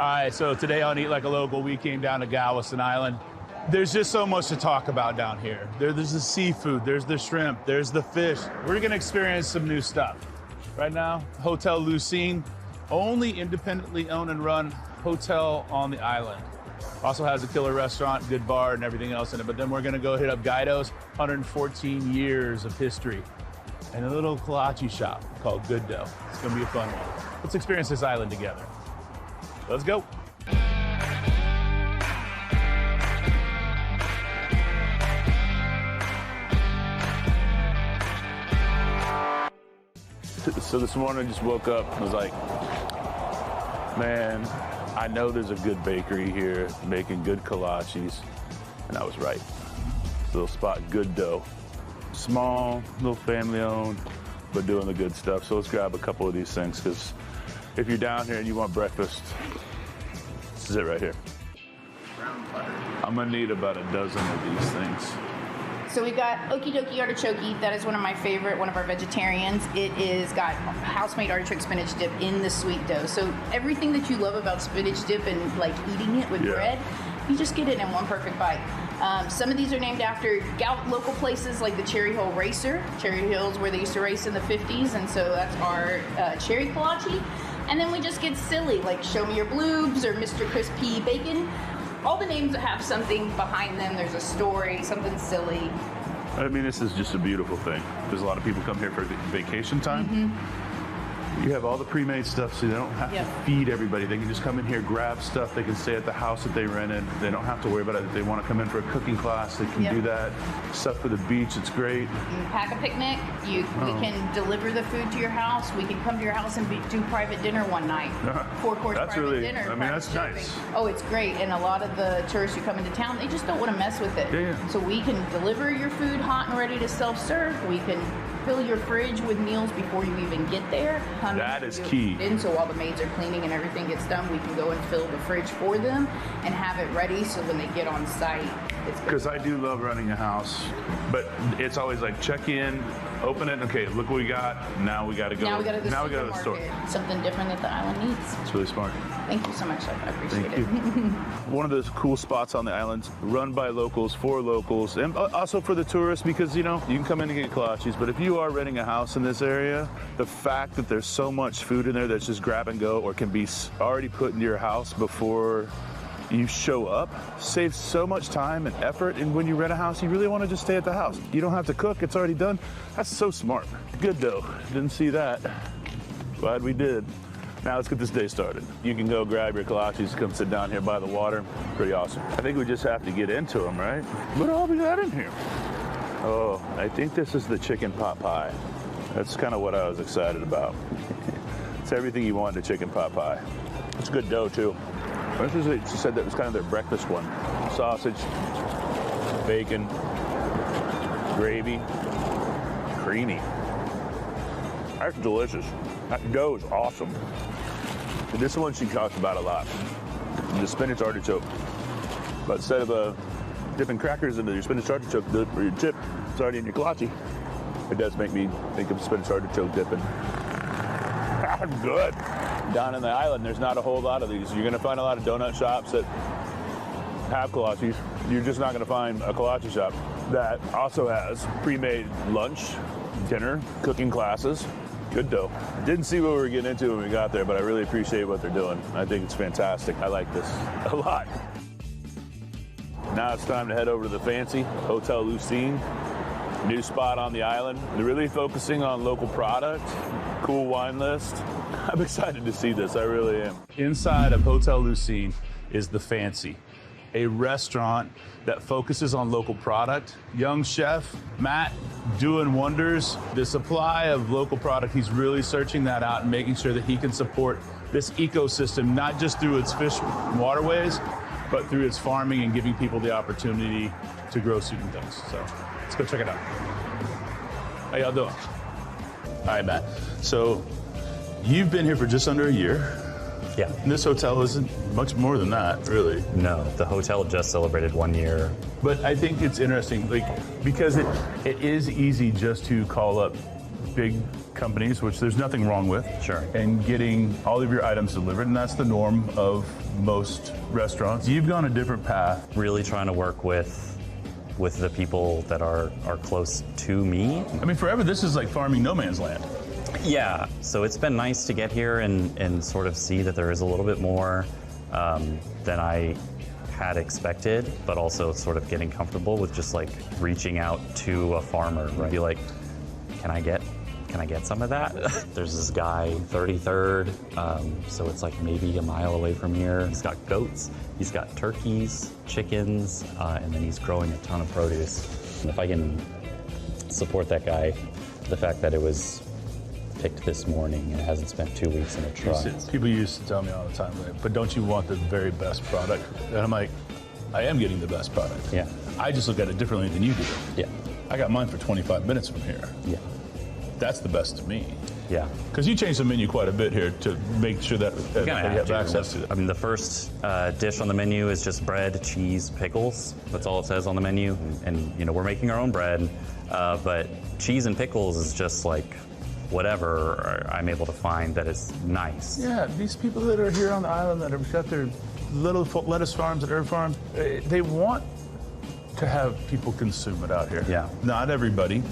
All right, so today on Eat Like a Local, we came down to Galveston Island. There's just so much to talk about down here. There's the seafood, there's the shrimp, there's the fish. We're gonna experience some new stuff. Right now, Hotel Lucine, only independently owned and run hotel on the island. Also has a killer restaurant, good bar, and everything else in it. But then we're gonna go hit up Gaido's 114 years of history and a little kolache shop called Gaido. It's gonna be a fun one. Let's experience this island together. Let's go. So this morning I just woke up and was like, man, I know there's a good bakery here making good kolaches. And I was right. This little spot, Good Dough. Small, little family owned, but doing the good stuff. So let's grab a couple of these things, because if you're down here and you want breakfast, this is it right here. Brown butter. I'm gonna need about a dozen of these things. So we got Okie Dokie Artichoke. That is one of my favorite, one of our vegetarians. It is got house-made artichoke spinach dip in the sweet dough. So everything that you love about spinach dip and like eating it with bread, you just get it in one perfect bite. Some of these are named after local places like the Cherry Hill Racer. Cherry Hill's where they used to race in the 50s, and so that's our cherry kolache. And then we just get silly, like Show Me Your Bloobs or Mr. Crispy Bacon. All the names have something behind them. There's a story, something silly. I mean, this is just a beautiful thing. There's a lot of people come here for vacation time. You have all the pre-made stuff, so they don't have to feed everybody. They can just come in here, grab stuff. They can stay at the house that they rented. They don't have to worry about it. If they want to come in for a cooking class, they can do that. Stuff for the beach, it's great. You pack a picnic. We can deliver the food to your house. We can come to your house and do private dinner one night. 4-course private dinner. I mean, that's nice. Oh, it's great. And a lot of the tourists who come into town, they just don't want to mess with it. So we can deliver your food hot and ready to self-serve. We can fill your fridge with meals before you even get there. That is key. And so while the maids are cleaning and everything gets done, we can go and fill the fridge for them and have it ready so when they get on site, it's good. Because I do love running a house, but it's always like check in, open it, okay, look what we got, now we gotta go. Now we gotta go to the store. Something different that the island needs. It's really smart. Thank you so much, Chef. I appreciate it. One of those cool spots on the island, run by locals, for locals, and also for the tourists, because you know, you can come in and get kolaches, but if you are renting a house in this area, the fact that there's so much food in there that's just grab and go or can be already put into your house before you show up saves so much time and effort. And when you rent a house, you really want to just stay at the house. You don't have to cook, it's already done. That's so smart. Good dough. Didn't see that. Glad we did. Now let's get this day started. You can go grab your kolaches, come sit down here by the water. Pretty awesome. I think we just have to get into them, right? What all we got in here? Oh, I think this is the chicken pot pie. That's kind of what I was excited about. It's everything you want in a chicken pot pie. It's good dough too. She said that was kind of their breakfast one. Sausage, bacon, gravy, creamy. That's delicious. That dough is awesome. And this one she talks about a lot. The spinach artichoke. But instead of dipping crackers into your spinach artichoke or your chip, it's already in your kolache. It does make me think of spinach artichoke dipping. That's good. Down in the island, there's not a whole lot of these. You're gonna find a lot of donut shops that have kolaches. You're just not gonna find a kolache shop that also has pre-made lunch, dinner, cooking classes. Good dough. Didn't see what we were getting into when we got there, but I really appreciate what they're doing. I think it's fantastic. I like this a lot. Now it's time to head over to the fancy Hotel Lucine. New spot on the island. They're really focusing on local product, cool wine list. I'm excited to see this, I really am. Inside of Hotel Lucine is the Fancy, a restaurant that focuses on local product. Young chef, Matt, doing wonders. The supply of local product, he's really searching that out and making sure that he can support this ecosystem, not just through its fish waterways, but through its farming and giving people the opportunity to grow certain things. So let's go check it out. How y'all doing? All right, Matt. So you've been here for just under a year. Yeah. And this hotel isn't much more than that, really. No, the hotel just celebrated 1 year. But I think it's interesting, like, because it is easy just to call up big companies, which there's nothing wrong with. Sure. And getting all of your items delivered, and that's the norm of most restaurants. You've gone a different path. Really trying to work with the people that are close to me. I mean, forever this is like farming no man's land. Yeah, so it's been nice to get here and sort of see that there is a little bit more than I had expected, but also sort of getting comfortable with just like reaching out to a farmer, right? Be like, can I get some of that? There's this guy, 33rd, so it's like maybe a mile away from here. He's got goats, he's got turkeys, chickens, and then he's growing a ton of produce. And if I can support that guy, the fact that it was picked this morning and it hasn't spent 2 weeks in a truck. People used to tell me all the time, like, but don't you want the very best product? And I'm like, I am getting the best product. Yeah. I just look at it differently than you do. Yeah. I got mine for 25 minutes from here. Yeah. That's the best to me. Yeah. Because you changed the menu quite a bit here to make sure that you have access to it. I mean, the first dish on the menu is just bread, cheese, pickles. That's all it says on the menu. And you know, we're making our own bread, but cheese and pickles is just like whatever I'm able to find that is nice. Yeah, these people that are here on the island that have got their little lettuce farms and herb farms, they want to have people consume it out here. Yeah. Not everybody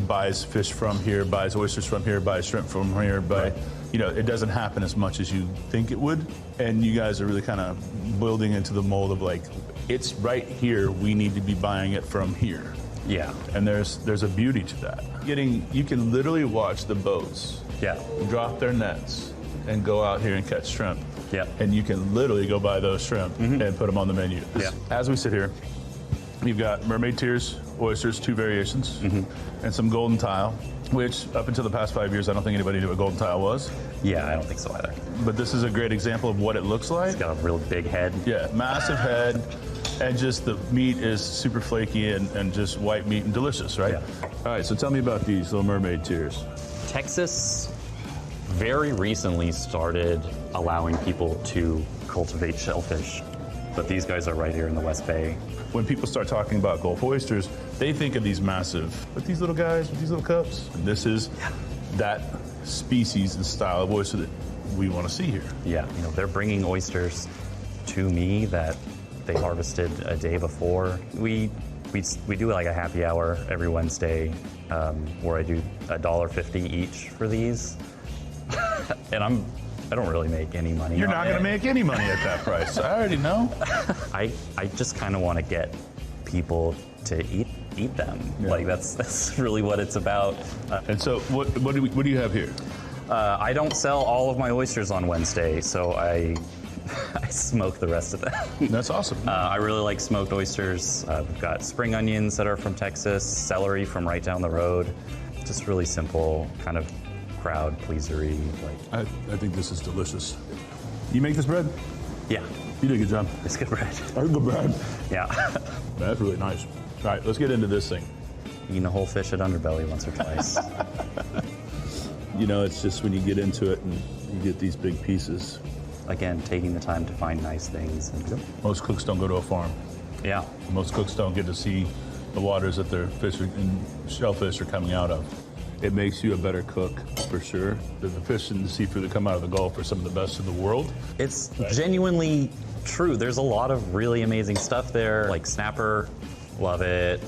buys fish from here, buys oysters from here, buys shrimp from here, but you know, it doesn't happen as much as you think it would. And you guys are really kind of building into the mold of like, it's right here, we need to be buying it from here. Yeah. And there's a beauty to that. You can literally watch the boats drop their nets and go out here and catch shrimp. Yeah. And you can literally go buy those shrimp and put them on the menu. Yeah. As we sit here, you've got mermaid tears, oysters, 2 variations, and some golden tile, which up until the past 5 years, I don't think anybody knew what golden tile was. Yeah, I don't think so either. But this is a great example of what it looks like. It's got a real big head. Yeah, massive head, and just the meat is super flaky and just white meat and delicious, right? Yeah. All right, so tell me about these little mermaid tears. Texas very recently started allowing people to cultivate shellfish, but these guys are right here in the West Bay. When people start talking about Gulf oysters, they think of these massive, but these little guys with these little cups, and this is that species and style of oyster that we want to see here. Yeah, you know, they're bringing oysters to me that they harvested a day before. We do like a happy hour every Wednesday where I do $1.50 each for these, and I don't really make any money. You're not going to make any money at that price. I already know. I just kind of want to get people to eat them. Yeah. Like that's really what it's about. And so what do you have here? I don't sell all of my oysters on Wednesday, so I smoke the rest of them. That's awesome. I really like smoked oysters. We've got spring onions that are from Texas, celery from right down the road. Just really simple, kind of crowd pleasery. Like I think this is delicious. You make this bread? Yeah, You did a good job. it's good bread. That's good bread. Yeah. That's really nice. All right, let's get into this thing. Eaten a whole fish at Underbelly once or twice. You know, it's just when you get into it and you get these big pieces. Again, taking the time to find nice things. And, Most cooks don't go to a farm. yeah. Most cooks don't get to see the waters that their fish and shellfish are coming out of. It makes you a better cook, for sure. The fish and the seafood that come out of the Gulf are some of the best in the world. It's genuinely true. There's a lot of really amazing stuff there, like snapper, love it.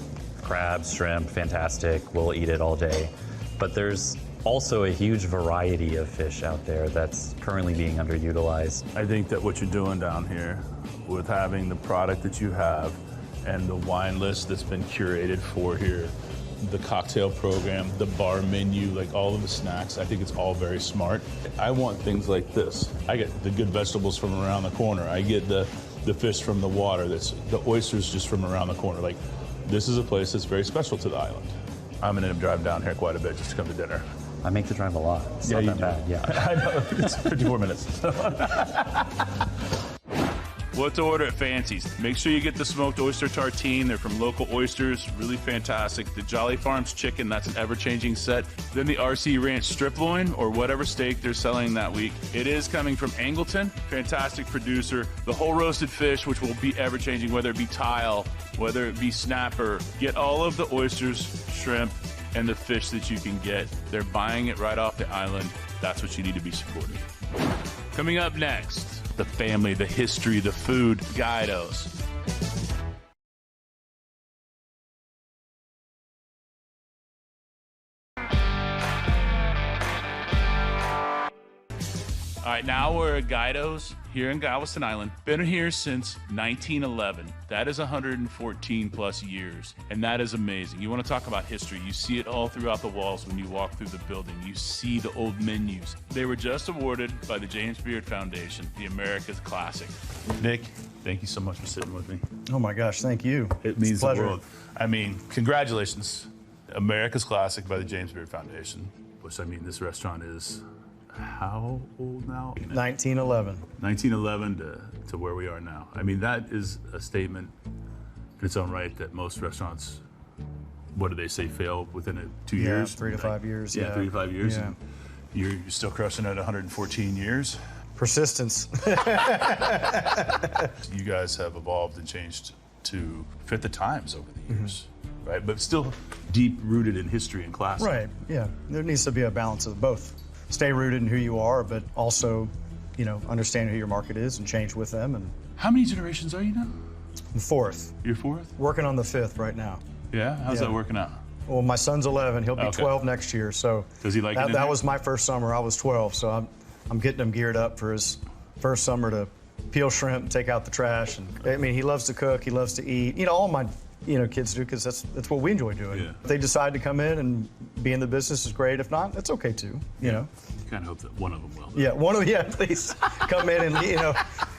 Crabs, shrimp, fantastic. We'll eat it all day. But there's also a huge variety of fish out there that's currently being underutilized. I think that what you're doing down here with having the product that you have and the wine list that's been curated for here, the cocktail program, the bar menu, like all of the snacks, I think it's all very smart. I want things like this. I get the good vegetables from around the corner. I get the fish from the water, the oysters just from around the corner. Like, this is a place that's very special to the island. I'm gonna end up driving down here quite a bit just to come to dinner. I make the drive a lot. It's not that bad. Yeah. I know, it's 54 minutes. What to order at Fancy's? Make sure you get the smoked oyster tartine. They're from local oysters, really fantastic. The Jolly Farms chicken, that's an ever-changing set. Then the RC Ranch strip loin or whatever steak they're selling that week. It is coming from Angleton, fantastic producer. The whole roasted fish, which will be ever-changing, whether it be tile, whether it be snapper. Get all of the oysters, shrimp, and the fish that you can get. They're buying it right off the island. That's what you need to be supporting. Coming up next, the family, the history, the food, Gaidos. All right, now we're at Gaido's here in Galveston Island. Been here since 1911. That is 114 plus years, and that is amazing. You want to talk about history. You see it all throughout the walls when you walk through the building. You see the old menus. They were just awarded by the James Beard Foundation, the America's Classic. Nick, thank you so much for sitting with me. Oh my gosh, thank you. It means a the pleasure. world. I mean, congratulations. America's Classic by the James Beard Foundation, which I mean, this restaurant is how old now? 1911. 1911 to where we are now. I mean, that is a statement in its own right that most restaurants, what do they say, fail within 2 years? 3 to 5 years. Yeah, 3 to 5 years. Yeah. And you're still crushing at 114 years. Persistence. You guys have evolved and changed to fit the times over the years, right? But still deep rooted in history and class. Right, yeah. There needs to be a balance of both. Stay rooted in who you are, but also, understand who your market is and change with them. And How many generations are you now? the fourth, You're fourth? working on the fifth right now. Yeah? How's Yeah. that working out? Well, my son's 11. He'll be Okay. 12 next year. So Does he like it in that here? was my first summer. I was 12, so I'm getting him geared up for his first summer to peel shrimp and take out the trash. And I mean, he loves to cook. He loves to eat. All my kids do because that's what we enjoy doing. Yeah. If they decide to come in and be in the business is great. If not, that's okay too. You know. You kind of hope that one of them will. Yeah, please come in and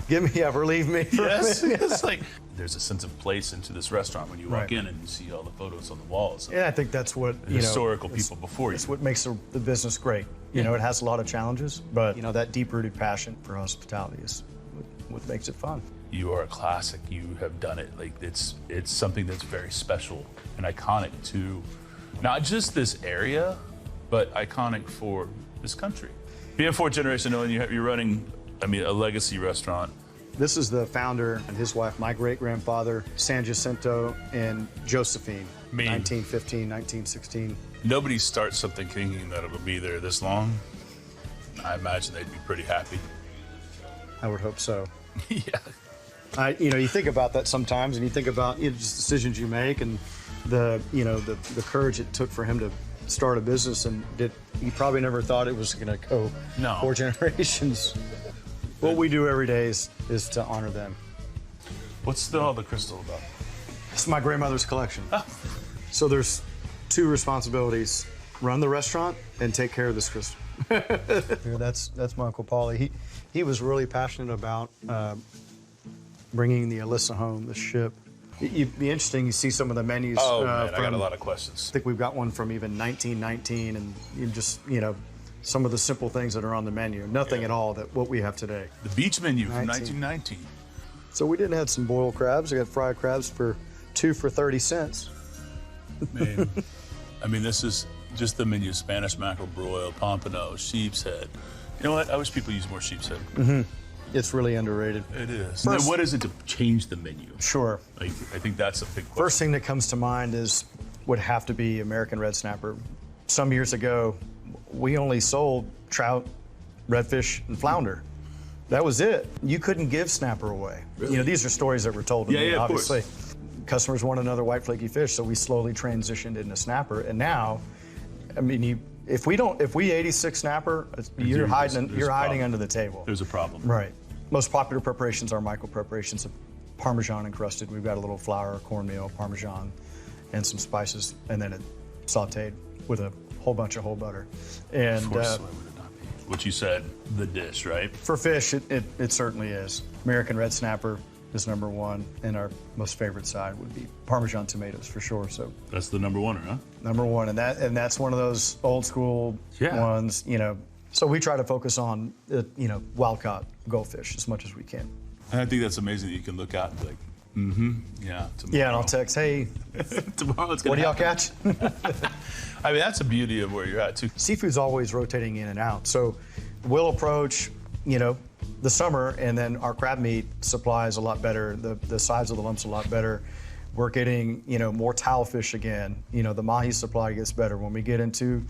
give me relieve me. Yes, it's like there's a sense of place into this restaurant when you walk Right. in and you see all the photos on the walls. And I think that's what Historical it's- people before you. It's what makes the business great. It has a lot of challenges, but that deep-rooted passion for hospitality is what makes it fun. You are a classic. You have done it. Like it's something that's very special and iconic to not just this area, but iconic for this country. Being fourth generation, knowing you're running, a legacy restaurant. This is the founder and his wife, my great-grandfather, San Jacinto and Josephine, 1915, 1916. Nobody starts something thinking that it'll be there this long. I imagine they'd be pretty happy. I would hope so. Yeah. You think about that sometimes, and you think about just decisions you make, and the courage it took for him to start a business, and he probably never thought it was going to go No. 4 generations. What we do every day is to honor them. What's all the crystal about? It's my grandmother's collection. So there's 2 responsibilities: run the restaurant and take care of this crystal. That's my Uncle Paulie. He was really passionate about bringing the Alyssa home, the ship. It'd be interesting. You see some of the menus. Oh, man, I got a lot of questions. I think we've got one from even 1919, and you just some of the simple things that are on the menu. Nothing at all that what we have today. The beach menu from 19. 1919. So we did have some boiled crabs. We got fried crabs for 2 for 30 cents. Man, this is just the menu: Spanish mackerel broil, pompano, sheep's head. You know what? I wish people use more sheep's head. It's really underrated. It is. First- Then what is it to change the menu? Sure. I think that's a big question. First thing that comes to mind would have to be American red snapper. Some years ago, we only sold trout, redfish, and flounder. That was it. You couldn't give snapper away. Really? These are stories that were told to me, Yeah, of course. obviously. Customers want another white flaky fish, so we slowly transitioned into snapper. And now, if we 86 snapper, you're hiding there's a problem. under the table. There's a problem. Right. Most popular preparations are micro preparations of Parmesan encrusted. We've got a little flour, cornmeal, Parmesan, and some spices, and then it sautéed with a whole bunch of whole butter. And Of course, why would it not be? What you said, the dish, right? for fish, it certainly is. American red snapper is number 1, and our most favorite side would be Parmesan tomatoes for sure. So That's the number one, huh? number 1, and that's one of those old school Yeah. ones. So we try to focus on wild caught goldfish as much as we can. And I think that's amazing that you can look out and be like, yeah, tomorrow. Yeah, and I'll text, hey, tomorrow it's gonna what do y'all happen. catch? That's the beauty of where you're at too. Seafood's always rotating in and out. So we'll approach, the summer, and then our crab meat supply is a lot better. The size of the lump's a lot better. we're getting, more tilefish again. The mahi supply gets better. When we get into,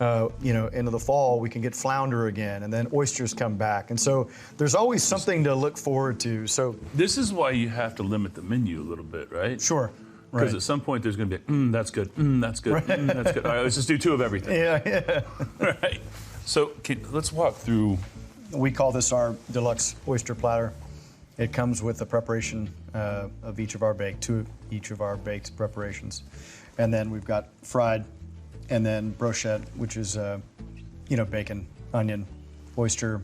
into the fall, we can get flounder again, and then oysters come back. And so there's always something to look forward to. So This is why you have to limit the menu a little bit, right? sure. Because Right. at some point there's going to be, that's good, that's good, that's good. All right, let's just do 2 of everything. Yeah. Right. So let's walk through. We call this our deluxe oyster platter. It comes with the preparation of each of our 2 of each of our baked preparations. And then we've got fried, and then brochette, which is, bacon, onion, oyster,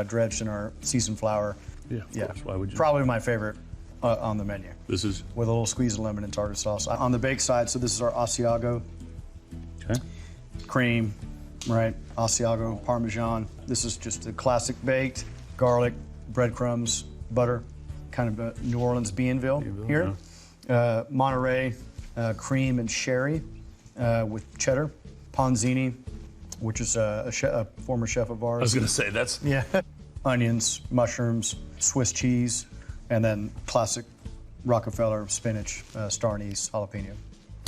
dredged in our seasoned flour. Yeah, of course. Why would you? Probably my favorite on the menu. This is With a little squeeze of lemon and tartar sauce. On the baked side, so this is our Asiago okay. cream, right? Asiago Parmesan. This is just a classic baked, garlic, breadcrumbs, butter, kind of a New Orleans Beanville here. Monterey cream and sherry with cheddar. Ponzini, which is a former chef of ours. I was going to say that's. Yeah. Onions, mushrooms, Swiss cheese, and then classic Rockefeller spinach, star anise, jalapeno.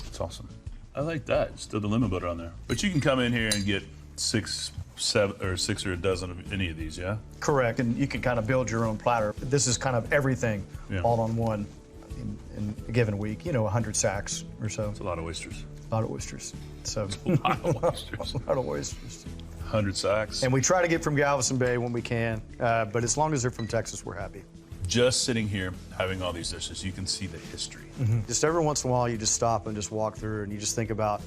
That's awesome. I like that. Still the lemon butter on there. But you can come in here and get 6, 7, or 6 or a dozen of any of these, yeah? Correct, and you can kind of build your own platter. This is kind of everything all on one in a given week, 100 sacks or so. It's a lot of oysters. A lot of oysters. So A lot of oysters. a lot of oysters. 100 sacks. And we try to get from Galveston Bay when we can, but as long as they're from Texas, we're happy. Just sitting here having all these dishes, you can see the history. Just every once in a while, you just stop and just walk through, and you just think about,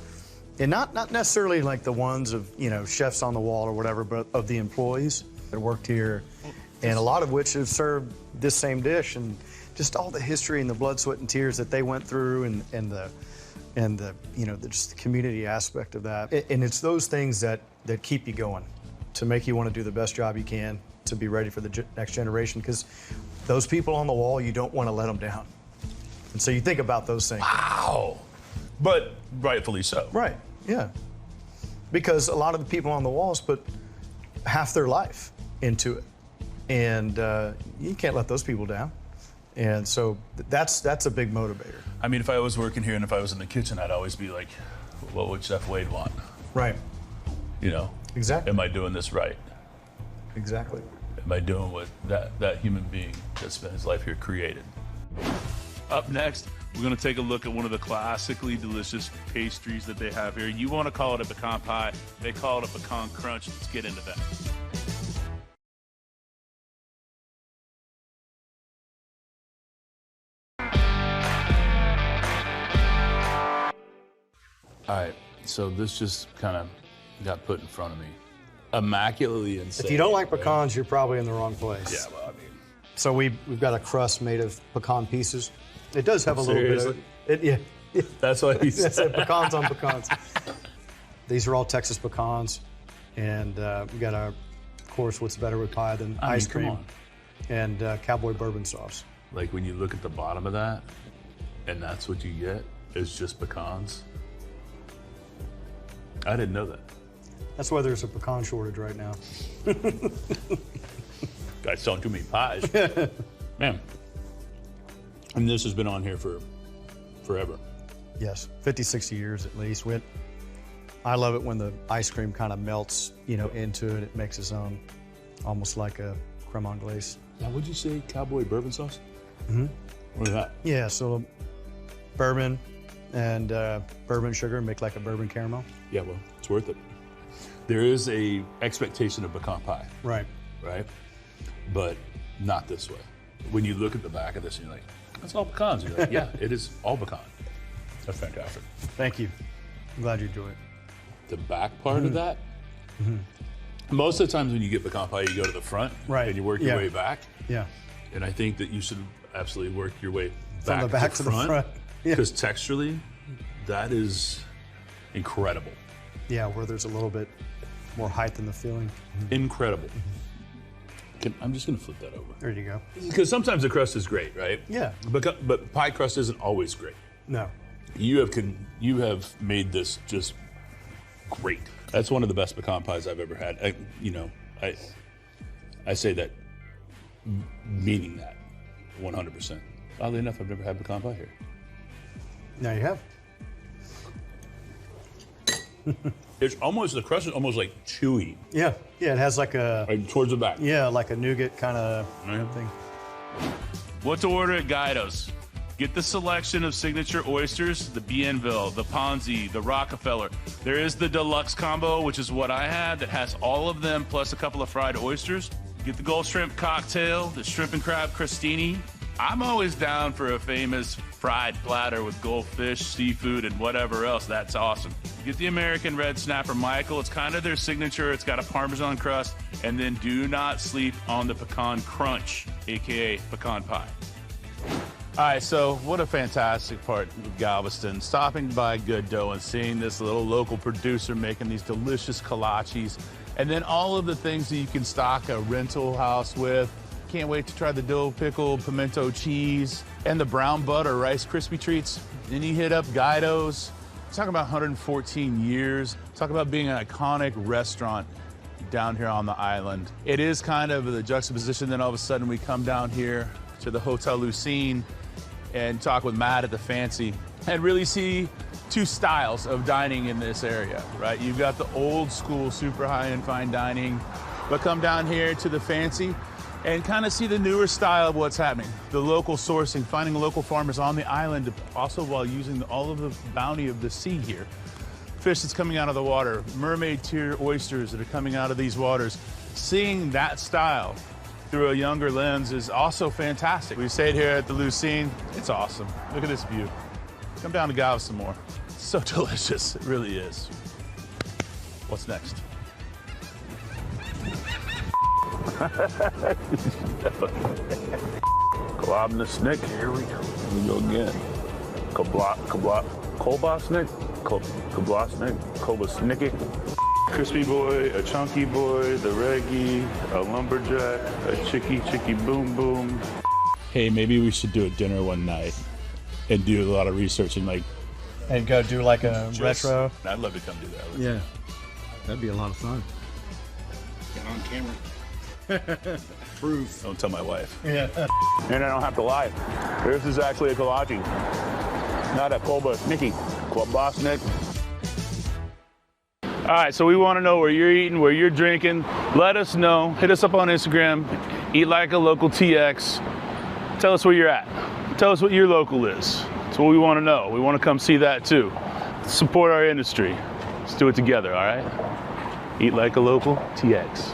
and not necessarily like the ones of chefs on the wall or whatever, but of the employees that worked here, and a lot of which have served this same dish, and just all the history and the blood, sweat, and tears that they went through, and the just the community aspect of that. And it's those things that keep you going, to make you want to do the best job you can, to be ready for the next generation, because those people on the wall, you don't want to let them down. And so you think about those things. Wow. But rightfully so. Right, yeah. Because a lot of the people on the walls put half their life into it. And you can't let those people down. And so that's a big motivator. I mean, if I was working here and if I was in the kitchen, I'd always be like, what would Chef Wade want? Right. Exactly. Am I doing this right? Exactly. Am I doing what that human being that spent his life here created? Up next, we're going to take a look at one of the classically delicious pastries that they have here. You want to call it a pecan pie, they call it a pecan crunch. Let's get into that. All right, so this just kind of got put in front of me. Immaculately insane. If you don't like pecans, you're probably in the wrong place. Yeah, well, I mean. So we've got a crust made of pecan pieces. It does have a little Seriously? bit of it. Yeah. That's what he That's said. it, pecans on pecans. These are all Texas pecans, and we got of course, what's better with pie than ice come cream, on. and cowboy bourbon sauce. Like when you look at the bottom of that, and that's what you get, is just pecans. I didn't know that. That's why there's a pecan shortage right now. Guys selling too many pies. Man. And this has been on here for forever. Yes, 50, 60 years at least. I love it when the ice cream kind of melts, into it. It makes its own, almost like a creme anglaise. Now, would you say cowboy bourbon sauce? Mm-hmm. What is that? Yeah, so bourbon and bourbon sugar make like a bourbon caramel. Yeah, well, it's worth it. There is a expectation of pecan pie, Right. right? But not this way. When you look at the back of this and you're like, that's all pecans. You're like, yeah, it is all pecan. That's fantastic. Thank you. I'm glad you enjoy it. The back part of that, most of the times when you get pecan pie, you go to the front Right. and you work your way back. Yeah. And I think that you should absolutely work your way From the back to the front. Yeah. Because texturally, that is incredible. Yeah, where there's a little bit more height in the filling. Incredible. I'm just going to flip that over. There you go. Because sometimes the crust is great, right? Yeah. But pie crust isn't always great. No. You have made this just great. That's one of the best pecan pies I've ever had. I say that meaning that 100%. Oddly enough, I've never had pecan pie here. Now you have. It's almost, the crust is almost like chewy, Yeah, yeah, it has like a, like towards the back. yeah, like a nougat kind of thing. What to order at Gaido's? Get the selection of signature oysters, the Bienville, the Ponzi, the Rockefeller. There is the deluxe combo, which is what I had, that has all of them plus a couple of fried oysters. Get the Gold Shrimp cocktail, the Shrimp and Crab Crostini. I'm always down for a famous fried platter with goldfish, seafood, and whatever else. That's awesome. Get the American Red Snapper Michael. It's kind of their signature. It's got a Parmesan crust. And then do not sleep on the pecan crunch, AKA pecan pie. All right, so what a fantastic part of Galveston. Stopping by Gaido and seeing this little local producer making these delicious kolaches. And then all of the things that you can stock a rental house with. Can't wait to try the dill pickle pimento cheese and the brown butter Rice Krispie treats. Then you hit up Gaido's. Talk about 114 years. Talk about being an iconic restaurant down here on the island. It is kind of the juxtaposition. Then all of a sudden we come down here to the Hotel Lucine and talk with Matt at the Fancy and really see two styles of dining in this area, right? You've got the old school, super high-end fine dining, but come down here to the Fancy and kind of see the newer style of what's happening. The local sourcing, finding local farmers on the island, also while using all of the bounty of the sea here. Fish that's coming out of the water, mermaid tier oysters that are coming out of these waters. Seeing that style through a younger lens is also fantastic. We stayed here at the Lucine. It's awesome. Look at this view. Come down to Galveston more. It's so delicious, it really is. What's next? Klobna here we go. Here we go again. Kolbasnik, Kolbasniki. Crispy boy, a chunky boy, the reggie, a lumberjack, a chicky boom boom. Hey, maybe we should do a dinner one night and do a lot of research And go do like a retro. I'd love to come do that. Yeah, that'd be a lot of fun. Get on camera. Proof. Don't tell my wife. Yeah. And I don't have to lie. This is actually a kolache, not a kolbasniki. Klobasnik. All right, so we want to know where you're eating, where you're drinking. Let us know. Hit us up on Instagram. Eat like a local TX. Tell us where you're at. Tell us what your local is. That's what we want to know. We want to come see that too. Support our industry. Let's do it together, all right? Eat like a local TX.